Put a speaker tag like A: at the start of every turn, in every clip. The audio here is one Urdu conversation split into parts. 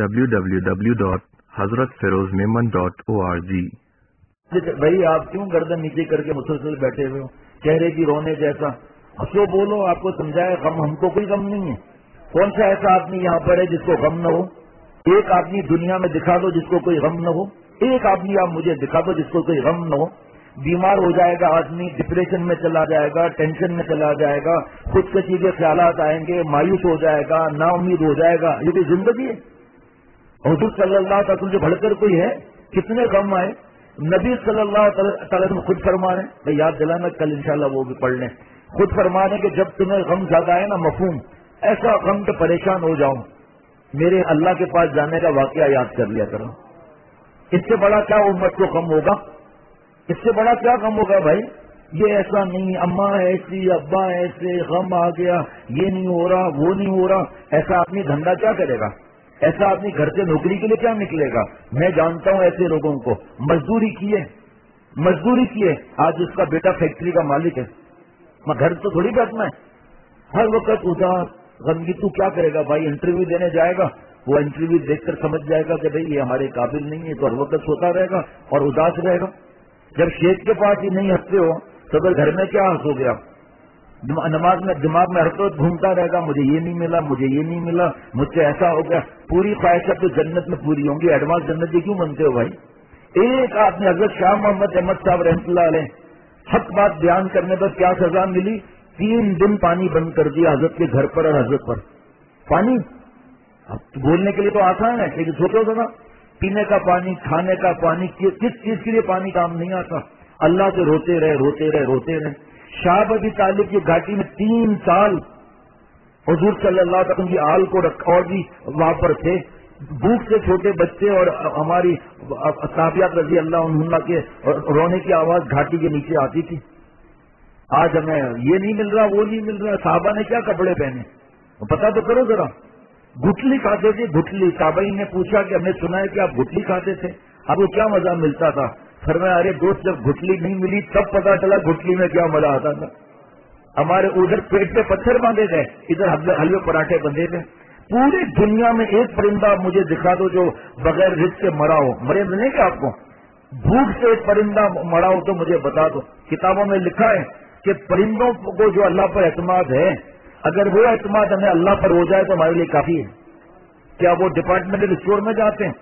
A: www.hazratfirozmemon.org.
B: بھائی آپ کیوں گردن نیچے کر کے مسلسل بیٹھے ہوئے ہو؟ چہرے کی رونے جیسا ہنسو بولو، آپ کو سمجھائے غم ہم کو کوئی غم نہیں ہے. کون سا ایسا آدمی یہاں پر ہے جس کو غم نہ ہو؟ ایک آدمی دنیا میں دکھا دو جس کو کوئی غم نہ ہو. ایک آدمی آپ مجھے دکھا دو جس کو کوئی غم نہ ہو. بیمار ہو جائے گا آدمی، ڈپریشن میں چلا جائے گا، ٹینشن میں چلا جائے گا، خودکشی کے خیالات آئیں گے، مایوس ہو جائے گا، نا امید ہو جائے گا. یہ کوئی زندگی ہے؟ حضور صلی اللہ علیہ وسلم جو بڑھ کر کوئی ہے؟ کتنے غم آئے. نبی صلی اللہ تعالی وسلم خود فرما رہے ہیں، بھائی یاد دلانا کل انشاءاللہ وہ بھی پڑھ لیں. خود فرما رہے ہیں کہ جب تمہیں غم زیادہ آئے نا، مفہوم ایسا غم کہ پریشان ہو جاؤ، میرے اللہ کے پاس جانے کا واقعہ یاد کر لیا کرو. اس سے بڑا کیا امت کو غم ہوگا؟ اس سے بڑا کیا غم ہوگا بھائی؟ یہ ایسا نہیں، اماں ایسی، ابا ایسے، غم آ گیا، یہ نہیں ہو رہا، وہ نہیں ہو رہا. ایسا آدمی دھندا کیا کرے گا؟ ایسا آدمی گھر سے نوکری کے لیے کیا نکلے گا؟ میں جانتا ہوں ایسے لوگوں کو، مزدوری کیے. آج اس کا بیٹا فیکٹری کا مالک ہے، میں گھر تو تھوڑی بیٹھنا ہے. ہر وقت اداس غمگی. تو کیا کرے گا بھائی؟ انٹرویو دینے جائے گا، وہ انٹرویو دیکھ کر سمجھ جائے گا کہ بھائی یہ ہمارے قابل نہیں ہے، تو ہر وقت سوتا رہے گا اور اداس رہے گا. جب شیخ کے پاس ہی نہیں ہنستے ہو تو پھر گھر میں کیا ہنسو گے آپ؟ نماز میں دماغ میں ہر وقت گھومتا رہے گا، مجھے یہ نہیں ملا، مجھے یہ نہیں ملا، مجھ سے ایسا ہو گیا. پوری خواہشات تو جنت میں پوری ہوں گی، ایڈوانس جنت کیوں بنتے ہو بھائی؟ ایک آدمی حضرت شاہ محمد احمد صاحب رحمۃ اللہ علیہ، حق بات بیان کرنے پر کیا سزا ملی؟ 3 دن پانی بند کر دیا حضرت کے گھر پر اور حضرت پر. پانی اب بولنے کے لیے تو آسان ہے، لیکن سوچو ذرا، پینے کا پانی، کھانے کا پانی، کس چیز کے لیے پانی کام نہیں آتا؟ اللہ سے روتے رہے. شاہ ابی طالب کی گھاٹی میں 3 سال حضور صلی اللہ علیہ وسلم کی آل کو رکھا، اور بھی وہاں پر تھے. بھوک سے چھوٹے بچے اور ہماری صحابیات رضی اللہ عنہ کے رونے کی آواز گھاٹی کے نیچے آتی تھی. آج ہمیں یہ نہیں مل رہا، وہ نہیں مل رہا. صحابہ نے کیا کپڑے پہنے؟ پتا تو کرو ذرا. گٹلی کھاتے تھے، گٹلی. تابعین نے پوچھا کہ ہم نے سنا ہے کہ آپ گٹلی کھاتے تھے، آپ کو کیا مزہ ملتا تھا؟ فرمایا ارے دوست، جب گٹلی نہیں ملی تب پتا چلا گٹلی میں کیا مزہ آتا تھا. ہمارے ادھر پیٹ پہ پتھر باندھے گئے، ادھر حلوے پراٹھے بندھے تھے. پوری دنیا میں ایک پرندہ مجھے دکھا دو جو بغیر رزق کے مرا ہو. مرے ملیں گے آپ کو؟ بھوک سے ایک پرندہ مرا ہو تو مجھے بتا دو. کتابوں میں لکھا ہے کہ پرندوں کو جو اللہ پر اعتماد ہے، اگر وہ اعتماد ہمیں اللہ پر ہو جائے تو ہمارے لیے کافی ہے. کیا وہ ڈپارٹمنٹل اسٹور میں جاتے ہیں؟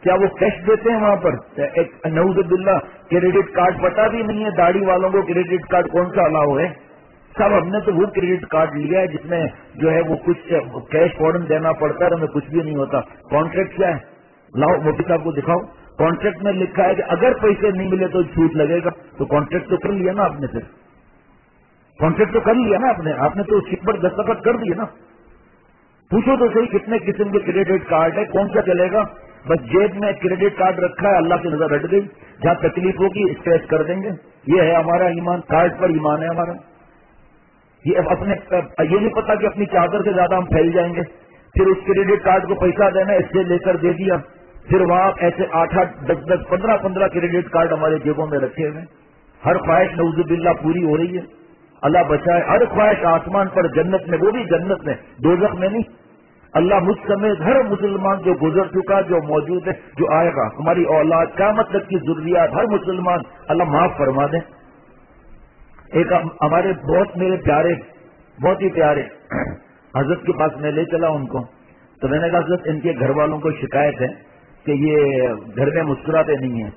B: کیا وہ کیش دیتے ہیں وہاں پر؟ ایک نعوذ باللہ کریڈٹ کارڈ پتا بھی نہیں ہے داڑھی والوں کو کریڈٹ کارڈ کون سا الاؤ ہے. صاحب ہم نے تو وہ کریڈٹ کارڈ لیا ہے جس میں جو ہے وہ کچھ کیش فوراً دینا پڑتا ہے، ہمیں کچھ بھی نہیں ہوتا. کانٹریکٹ کیا ہے؟ لاؤ مفتی صاحب کو دکھاؤ. کانٹریکٹ میں لکھا ہے کہ اگر پیسے نہیں ملے تو چھوٹ لگے گا. تو کانٹریکٹ تو کر لیا نا آپ نے، پھر کانٹریکٹ تو کر لیا نا آپ نے تو اس پر دستخط کر دیے نا. پوچھو تو صحیح کتنے قسم کے کریڈٹ کارڈ ہے، کون سا چلے گا؟ بس جیب میں کریڈٹ کارڈ رکھا ہے، اللہ کی نظر ہٹ گئی، جہاں تکلیف ہوگی اسکریچ کر دیں گے. یہ ہے ہمارا ایمان، کارڈ پر ایمان ہے ہمارا. یہ نہیں پتا کہ اپنی چادر سے زیادہ ہم پھیل جائیں گے. پھر اس کریڈٹ کارڈ کو پیسہ دینا، اس سے لے کر دے دیا، پھر وہاں ایسے 8-8, 10-10, 15-15 کریڈٹ کارڈ ہمارے جیبوں میں رکھے ہوئے. ہر خواہش نعوذ باللہ پوری ہو رہی ہے. اللہ بچائے. ہر خواہش آسمان پر، جنت میں، وہ بھی جنت میں، دوزخ میں نہیں. اللہ مجھ سمیت ہر مسلمان جو گزر چکا، جو موجود ہے، جو آئے گا، ہماری اولاد، قیامت تک کی ضروریات، ہر مسلمان اللہ معاف فرما دے. ایک ہمارے میرے پیارے، بہت ہی پیارے حضرت کے پاس میں لے چلا ان کو. تو میں نے کہا حضرت ان کے گھر والوں کو شکایت ہے کہ یہ گھر میں مسکراتے نہیں ہیں.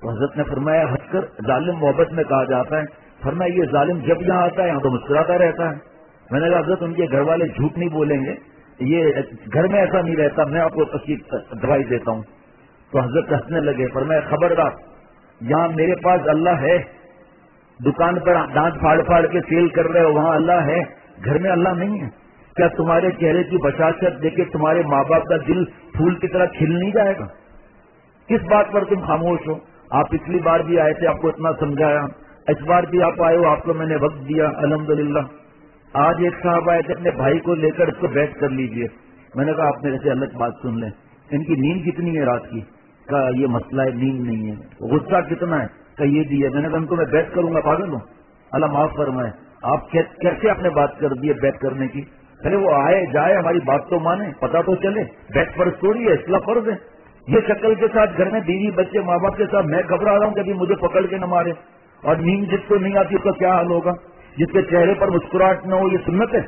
B: تو حضرت نے فرمایا ہنس کر ظالم محبت میں کہا جاتا ہے. فرمایا یہ ظالم جب یہاں آتا ہے یہاں تو مسکراتا رہتا ہے. میں نے کہا حضرت ان کے گھر والے جھوٹ نہیں بولیں گے، یہ گھر میں ایسا نہیں رہتا، میں آپ کو اس کی دوائی دیتا ہوں. تو حضرت ہنسنے لگے. فرمایا خبردار، یہاں میرے پاس اللہ ہے، دکان پر دانت پھاڑ پھاڑ کے سیل کر رہے ہو وہاں اللہ ہے، گھر میں اللہ نہیں ہے. کیا تمہارے چہرے کی بشاشت دیکھ کے تمہارے ماں باپ کا دل پھول کی طرح کھل نہیں جائے گا؟ کس بات پر تم خاموش ہو؟ آپ پچھلی بار بھی آئے تھے، آپ کو اتنا سمجھایا، اس بار بھی آپ آئے ہو، آپ کو میں نے وقت دیا الحمدللہ. آج ایک صاحب آئے تھے، اپنے بھائی کو لے کر اس کو بیٹھ کر لیجئے. میں نے کہا آپ میرے سے الگ بات سن لیں، ان کی نیند کتنی ہے رات کی؟ کہا یہ مسئلہ ہے، نیند نہیں ہے. غصہ کتنا ہے؟ کہ یہ دی ہے. میں نے کہا ان کو میں بیٹھ کروں گا، پاگل ہوں؟ اللہ معاف فرمائے. آپ کیسے آپ نے بات کر دی ہے بیٹھ کرنے کی؟ چلے وہ آئے جائے ہماری بات تو مانے, پتا تو چلے. بیٹ پر اسٹوری ہے, اصلاح فرض ہے. یہ شکل کے ساتھ گھر میں بیوی بچے ماں باپ کے ساتھ میں گھبرا رہا ہوں کبھی مجھے پکڑ کے نہ مارے, اور نیند جس کو نہیں آتی اس کا کیا حال ہوگا, جس کے چہرے پر مسکراہٹ نہ ہو. یہ سنت ہے.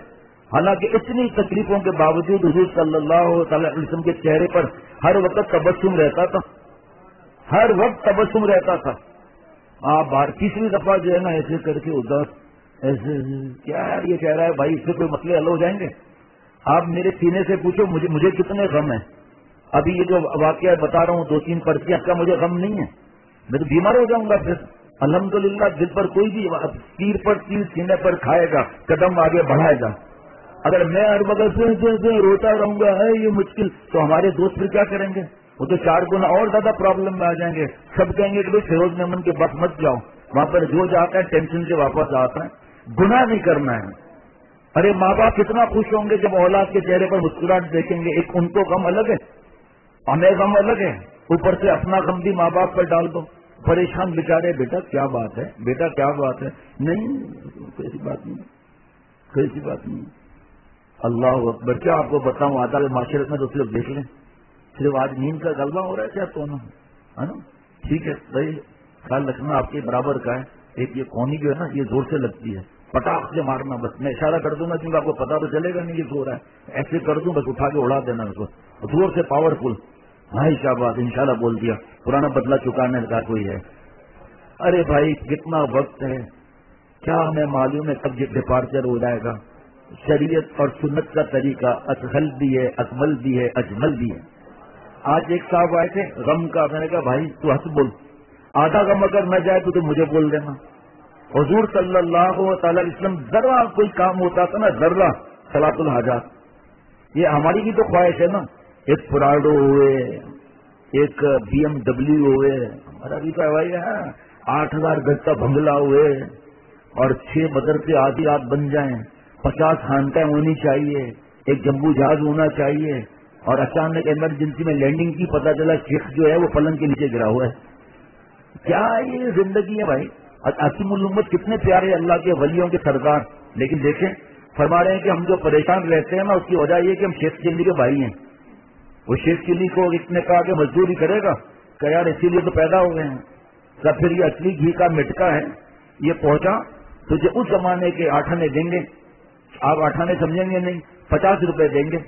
B: حالانکہ اتنی تکلیفوں کے باوجود حضور صلی اللہ تعالی علیہ وسلم کے چہرے پر ہر وقت تبسم رہتا تھا, ہر وقت تبسم رہتا تھا. آپ بار تیسری دفعہ جو ہے نا ایسے کر کے اداس, ایسے کیا یار یہ کہہ رہا ہے بھائی, اس سے کوئی مسئلے حل ہو جائیں گے. آپ میرے سینے سے پوچھو مجھے کتنے غم ہیں. ابھی یہ جو واقعہ بتا رہا ہوں 2-3 پرچیاں کا مجھے غم نہیں ہے, میں تو بیمار ہو جاؤں گا پھر. الحمدللہ دل پر کوئی بھی تیر پر تیر سینے پر کھائے گا, قدم آگے بڑھائے گا. اگر میں ہر وقت سے روتا رہوں گا ہے یہ مشکل, تو ہمارے دوست پھر کیا کریں گے؟ وہ تو 4 گنا اور زیادہ پرابلم میں آ جائیں گے. سب کہیں گے کہ بھائی فیروز میمن کے بس مت جاؤ, وہاں پر جو جاتا ہے ٹینشن سے واپس آتا ہے. گناہ نہیں کرنا ہے. ارے ماں باپ کتنا خوش ہوں گے جب اولاد کے چہرے پر مسکراہٹ دیکھیں گے. ایک ان کو غم الگ ہے, ہمیں غم الگ ہے, اوپر سے اپنا غم بھی ماں باپ پر ڈال دو. پریشان بیچارے, بیٹا کیا بات ہے, بیٹا کیا بات ہے. نہیں کوئی بات نہیں, کوئی بات نہیں. اللہ اکبر. کیا آپ کو بتاؤں, عدالت معاشرت میں تو صرف دیکھ لیں, صرف آج نیند کا غلبہ ہو رہا ہے کیا تو ہے نا. ٹھیک ہے صحیح, خیال رکھنا آپ کے برابر کا ہے. ایک یہ کونی جو ہے نا یہ زور سے لگتی ہے, پٹاخ سے مارنا. بس میں اشارہ کر دوں گا کیونکہ آپ کو پتا تو چلے گا نہیں یہ زور ہے. ایسے کر دوں بس اٹھا کے اڑا دینا اس کو, زور سے پاورفل. بھائی کیا بات, انشاءاللہ بول دیا. پرانا بدلہ چکانے کا کوئی ہے. ارے بھائی کتنا وقت ہے, کیا ہمیں معلوم ہے کب ڈپارچر ہو جائے گا. شریعت اور سنت کا طریقہ اسہل بھی ہے, اکمل بھی ہے, اجمل بھی ہے. آج ایک صاحب آئے تھے غم کا, میں نے کہا بھائی تو ہنس بول, آدھا غم اگر نہ جائے تو مجھے بول دینا. حضور صلی اللہ تعالی علیہ وسلم ذرا کوئی کام ہوتا تھا نا, ذرا صلاۃ الحاجات, یہ ہماری بھی تو خواہش ہے نا. ایک پراڈو ہوئے, ایک BMW ہوئے, ہمارا بھی تو بھائی ہے 8,000 گز کا بنگلہ ہوئے, اور 6 مدرسے آدھی رات بن جائیں, 50 خانقاہیں ہونی چاہیے, ایک جمبو جہاز ہونا چاہیے. اور اچانک ایمرجنسی میں لینڈنگ کی پتہ چلا شیخ جو ہے وہ پلنگ کے نیچے گرا ہوا ہے. کیا یہ زندگی ہے بھائی. عاصم الامت کتنے پیارے اللہ کے ولیوں کے سردار, لیکن دیکھیں فرما رہے ہیں کہ ہم جو پریشان رہتے ہیں نا اس کی وجہ یہ کہ ہم شیخ چلی کے بھائی ہیں. وہ شیخ چلی کو اتنے کہا کہ مزدوری کرے گا, کہ یار اسی لیے تو پیدا ہو گئے ہیں. تب پھر یہ اصلی گھی کا مٹکا ہے, یہ پہنچا تجھے اس زمانے کے 8 آنے دیں گے. آپ 8 آنے سمجھیں گے نہیں, 50 روپے دیں گے.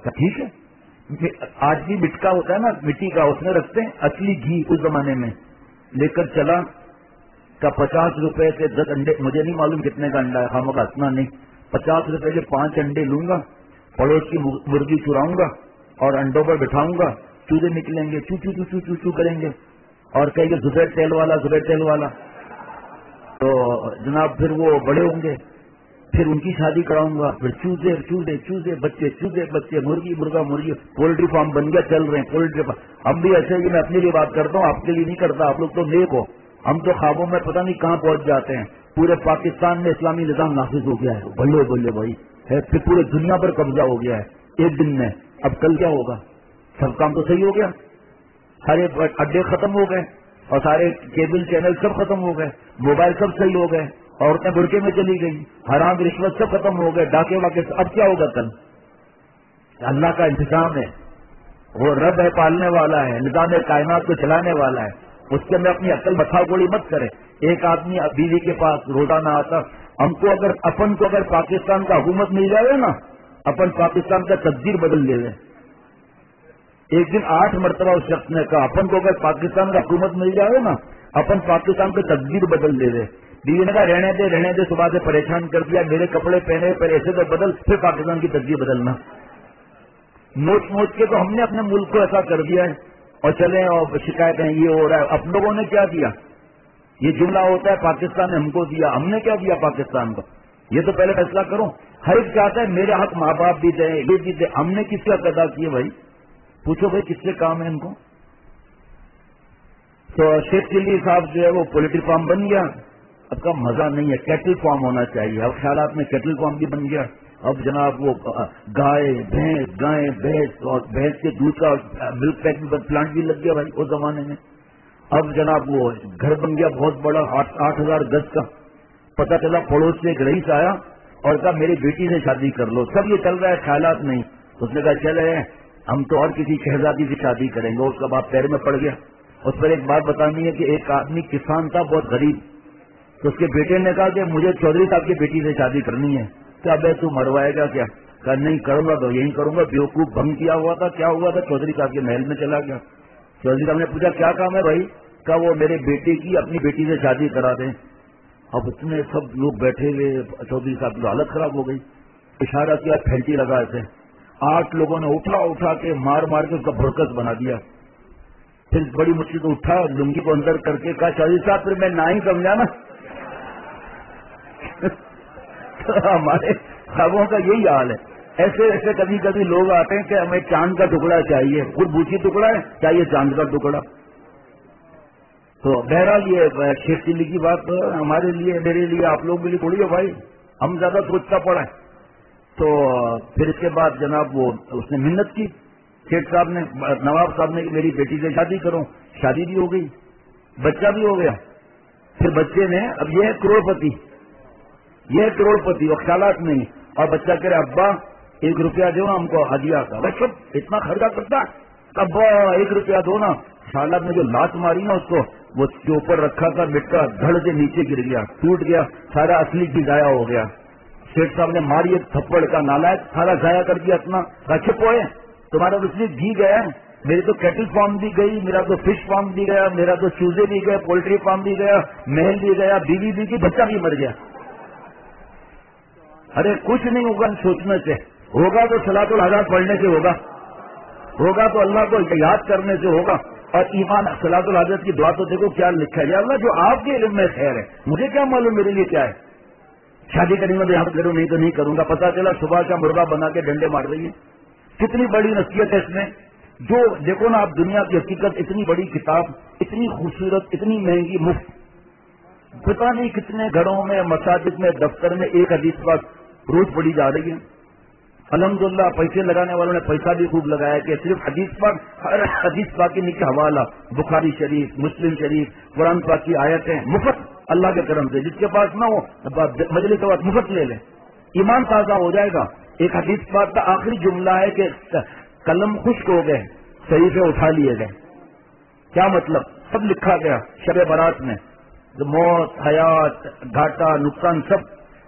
B: ٹھیک ہے, آج بھی مٹکا ہوتا ہے نا مٹی کا, اس میں رکھتے ہیں اصلی گھی. اس زمانے میں لے کر چلا کا 50 روپے سے 10 انڈے, مجھے نہیں معلوم کتنے کا انڈا ہے, خام کا ہنسنا نہیں. 50 روپے کے 5 انڈے لوں گا, پڑوس کی مرغی چراؤں گا اور انڈوں پر بٹھاؤں گا, چوزے نکلیں گے, چو چو چو چو چو چو کریں گے, اور کہیں گے زبیر تیل والا, زبیر تیل والا. تو جناب پھر وہ بڑے ہوں گے, پھر ان کی شادی کراؤں گا, پھر چوزے چوزے چوزے بچے, چوزے بچے, مرغی مرغا مرغی, پولٹری فارم بن گیا, چل رہے ہیں پولٹری فارم. ہم بھی ایسے ہی, میں اپنے لیے بات کرتا ہوں, آپ کے لیے نہیں کرتا, آپ لوگ تو نیک ہو. ہم تو خوابوں میں پتہ نہیں کہاں پہنچ جاتے ہیں. پورے پاکستان میں اسلامی نظام نافذ ہو گیا ہے, بلے بلے بھائی ہے, پھر پورے دنیا پر قبضہ ہو گیا ہے ایک دن میں. اب کل کیا ہوگا؟ سب کام تو صحیح ہو گیا, سارے اڈے ختم ہو گئے, اور سارے کیبل چینل سب ختم ہو گئے, موبائل سب صحیح ہو گئے, عورتیں برقعے میں چلی گئی, حرام رشوت سب ختم ہو گئے, ڈاکے واقع. اب کیا ہوگا کل؟ اللہ کا انتظام ہے, وہ رب ہے, پالنے والا ہے, نظام کائنات کو چلانے والا ہے. اس کے میں اپنی عقل متھا گوڑی مت کرے. ایک آدمی بیوی کے پاس روزانہ آتا, ہم کو اگر پاکستان کا حکومت مل جائے نا, اپن پاکستان کا تقدیر بدل لے لیں. ایک دن 8 مرتبہ اس شخص نے کہا, اپن کو اگر پاکستان کا حکومت مل جائے نا, اپن پاکستان کا تقدیر بدل لے لیں. بیوی نے کہا رہنے دے, صبح سے پریشان کر دیا, میرے کپڑے پہنے پھر ایسے تو بدل, پھر پاکستان کی تقدیر بدلنا. نوچ کے تو ہم نے اپنے ملک کو ایسا کر دیا ہے, اور چلیں اور شکایتیں یہ ہو رہا ہے. اپ لوگوں نے کیا دیا؟ یہ جملہ ہوتا ہے پاکستان نے ہم کو دیا, ہم نے کیا دیا پاکستان کو؟ یہ تو پہلے فیصلہ کرو. ہر ایک چاہتا ہے میرے حق ماں باپ بھی دیں, یہ بھی دیں. ہم نے کس کا ادا کیے بھائی؟ پوچھو بھائی کس سے کام ہے ان کو؟ تو شیخ چلی صاحب جو ہے وہ پولٹری فارم بن گیا. اب کا مزہ نہیں ہے, کیٹل فارم ہونا چاہیے. اب خیالات میں کیٹل فارم بھی بن گیا. اب جناب وہ گائے بھینس اور بھینس کے دودھ کا ملک پیکنگ پلانٹ بھی لگ گیا بھائی اس زمانے میں. اب جناب وہ گھر بن گیا بہت بڑا 8,000 گز کا. پتہ چلا پڑوس سے ایک رئیس آیا, اور کہا میری بیٹی سے شادی کر لو. سب یہ چل رہا ہے، خیالات نہیں. اس نے کہا چلے ہم تو اور کسی شہزادی سے شادی کریں گے. اس کا باپ پیر میں پڑ گیا. اس پر ایک بات بتانی ہے کہ ایک آدمی کسان تھا بہت غریب، تو اس کے بیٹے نے کہا کہ مجھے چودھری صاحب کی بیٹی سے شادی کرنی ہے. کیا بھائی تو مروائے گا کیا؟ کہا نہیں کروں گا تو یہی کروں گا. بیوقوف بھنگ کیا ہوا تھا. کیا ہوا تھا؟ چودھری صاحب کے محل میں چلا گیا. چودھری صاحب نے پوچھا کیا کام ہے بھائی؟ کہا وہ میرے بیٹے کی اپنی بیٹی سے شادی کرا دیں. اب اتنے سب لوگ بیٹھے ہوئے، چودھری صاحب کی حالت خراب ہو گئی. اشارہ کیا، پھینٹی لگا ایسے. 8 لوگوں نے اٹھا کے مار کے اس کا بھڑکس بنا دیا. پھر بڑی مشکل سے اٹھا، لنگی کو اندر کر کے کہا چودھری صاحب پھر میں نہ ہی سمجھا نا. ہمارے خوابوں کا یہی حال ہے. ایسے ایسے کبھی کبھی لوگ آتے ہیں کہ ہمیں چاند کا ٹکڑا چاہیے. خود بوچھی ٹکڑا ہے، چاہیے چاند کا ٹکڑا. تو بہرحال یہ شیخ چلی کی بات ہمارے لیے، میرے لیے، آپ لوگوں کے لیے تھوڑی ہے بھائی. ہم زیادہ سوچتا پڑا ہے. تو پھر اس کے بعد جناب وہ اس نے منت کی، شیخ صاحب نے، نواب صاحب نے کہ میری بیٹی سے شادی کرو. شادی بھی ہو گئی، بچہ بھی ہو گیا. پھر بچے نے، اب یہ ہے کروڑپتی، یہ کروڑپتی اور خیالات نہیں. اور بچہ کہہ رہے ابا 1 روپیہ دو نا ہم کو ہدیہ کا. بھائی سب اتنا خرچہ کرتا ہے، ابا 1 روپیہ دو نا. خیالات نے جو لات ماری نا اس کو، وہ جو اوپر رکھا تھا مٹکا دھڑ سے نیچے گر گیا، ٹوٹ گیا. سارا اصلی کی ضائع ہو گیا. شیخ صاحب نے ماری ایک تھپڑ کا، نالائق سارا ضائع کر دیا اپنا. چھپ ہوئے تمہارا تو اصلی گھی گیا ہے. میری تو کیٹل فارم بھی گئی، میرا تو فش فارم بھی گیا، میرا تو چوزے بھی گئے، پولٹری فارم بھی گیا، محل بھی گیا، بیوی بھی گئی، بچہ بھی مر گیا. ارے کچھ نہیں ہوگا سوچنے سے. ہوگا تو صلاۃ الحاجات پڑھنے سے ہوگا، ہوگا تو اللہ کو یاد کرنے سے ہوگا. اور ایمان، صلاۃ الحاجت کی دعا تو دیکھو کیا لکھا ہے، یا اللہ جو آپ کے علم میں خیر ہے، مجھے کیا معلوم میرے لیے کیا ہے. شادی کریں گے تو یہاں کروں، نہیں تو نہیں کروں گا. پتا چلا صبح کا مرغا بنا کے ڈنڈے مار رہی ہے. کتنی بڑی نصیحت ہے اس میں. جو دیکھو نا آپ، دنیا کی حقیقت، اتنی بڑی کتاب، اتنی خوبصورت، اتنی مہنگی، مفت. پتا نہیں کتنے گھروں میں، مساجد میں، دفتر میں ایک حدیث پاک روز پڑھی جا رہی ہے. الحمدللہ پیسے لگانے والوں نے پیسہ بھی خوب لگایا کہ صرف حدیث پاک، ہر حدیث پاک کے نیچے حوالہ، بخاری شریف، مسلم شریف، قرآن پاک کی آیتیں مفت اللہ کے کرم سے. جس کے پاس نہ ہو مجلس کے بعد مفت لے لیں، ایمان تازہ ہو جائے گا. ایک حدیث پاک کا آخری جملہ ہے کہ قلم خشک ہو گئے، صحیفے اٹھا لیے گئے. کیا مطلب؟ سب لکھا گیا شب برات میں، موت، حیات، گھاٹا، نقصان سب.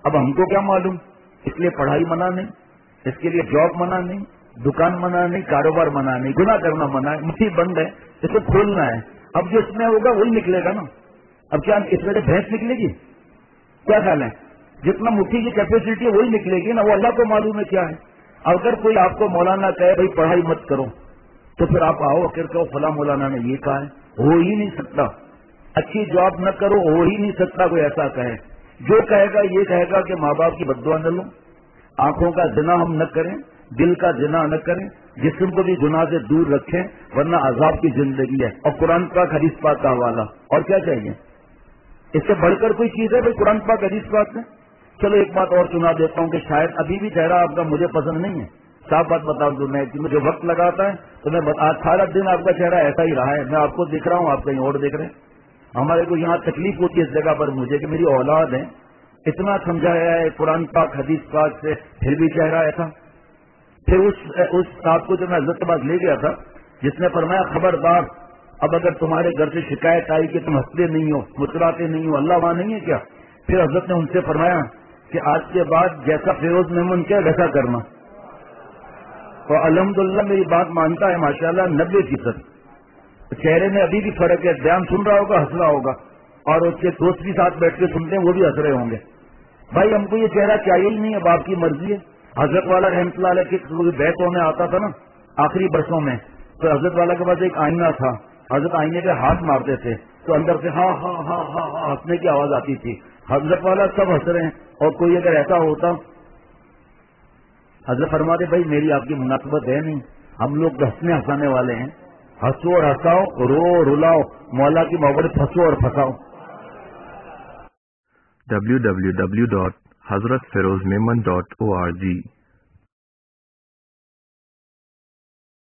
B: اب ہم کو کیا معلوم؟ اس لیے پڑھائی منع نہیں، اس کے لیے جاب منع نہیں، دکان منع نہیں، کاروبار منع نہیں، گناہ کرنا منع ہے. مٹھی بند ہے، اس کو کھولنا ہے. اب جو اس میں ہوگا وہی نکلے گا نا. اب کیا اس میں بھینس نکلے گی؟ کیا خیال ہے؟ جتنا مٹھی کی کیپیسٹی ہے وہی نکلے گی نا. وہ اللہ کو معلوم ہے کیا ہے. اگر کوئی آپ کو مولانا کہے بھائی پڑھائی مت کرو، تو پھر آپ آؤ پھر کہو فلاں مولانا نے یہ کہا ہے. ہو ہی نہیں سکتا. اچھی جاب نہ کرو، ہو ہی نہیں سکتا کوئی ایسا کہے. جو کہے گا یہ کہے گا کہ ماں باپ کی بد دعا نہ لو، آنکھوں کا زنا ہم نہ کریں، دل کا زنا نہ کریں، جسم کو بھی گناہ سے دور رکھیں ورنہ عذاب کی زندگی ہے. اور قرآن پاک حدیث پاک کا حوالہ، اور کیا چاہیے؟ اس سے بڑھ کر کوئی چیز ہے بھائی قرآن پاک حدیث پاک میں؟ چلو ایک بات اور سنا دیتا ہوں کہ شاید ابھی بھی چہرہ آپ کا مجھے پسند نہیں ہے. صاف بات بتا دوں میں کہ مجھے وقت لگاتا ہے تو میں سارا دن آپ کا چہرہ ایسا ہی رہا ہے. میں آپ کو دیکھ رہا ہوں، آپ کہیں اور دیکھ رہے ہیں. ہمارے کو یہاں تکلیف ہوتی ہے اس جگہ پر مجھے کہ میری اولاد ہے، اتنا سمجھایا ہے قرآن پاک حدیث پاک سے، پھر بھی چہرہ ایسا. پھر اس صاحب کو جو میں حضرت کے پاس لے گیا تھا، جس نے فرمایا خبردار، اب اگر تمہارے گھر سے شکایت آئی کہ تم ہنستے نہیں ہو، مسکراتے نہیں ہو، اللہ وہاں نہیں ہے کیا؟ پھر حضرت نے ان سے فرمایا کہ آج کے بعد جیسا فیروز میمن کیا ویسا کرنا. اور الحمدللہ میری بات مانتا ہے ماشاءاللہ 90%. چہرے میں ابھی بھی فرق ہے. بیان سن رہا ہوگا، ہنس رہا ہوگا، اور اس کے دوست بھی ساتھ بیٹھ کے سنتے ہیں، وہ بھی ہنس رہے ہوں گے. بھائی ہم کو یہ چہرہ چاہیے ہی نہیں ہے، باپ کی مرضی ہے. حضرت والا رحمۃ اللہ علیہ کی بیتوں میں آتا تھا نا آخری برسوں میں، تو حضرت والا کے پاس ایک آئینہ تھا. حضرت آئینے پہ ہاتھ مارتے تھے تو اندر سے ہاں ہاں ہاں ہاں ہاں ہنسنے کی آواز آتی تھی. حضرت والا سب ہنس رہے ہیں، اور کوئی اگر ایسا ہوتا، حضرت فرماتے بھائی میری آپ کی مناسبت ہے نہیں، ہم لوگ ہنسنے ہنسانے والے ہیں. ہنسو اور ہنساؤ، رو رلاؤ، مولا کی محبت پھنسو اور پھنساؤ.
A: www.hazratfirozmemon.org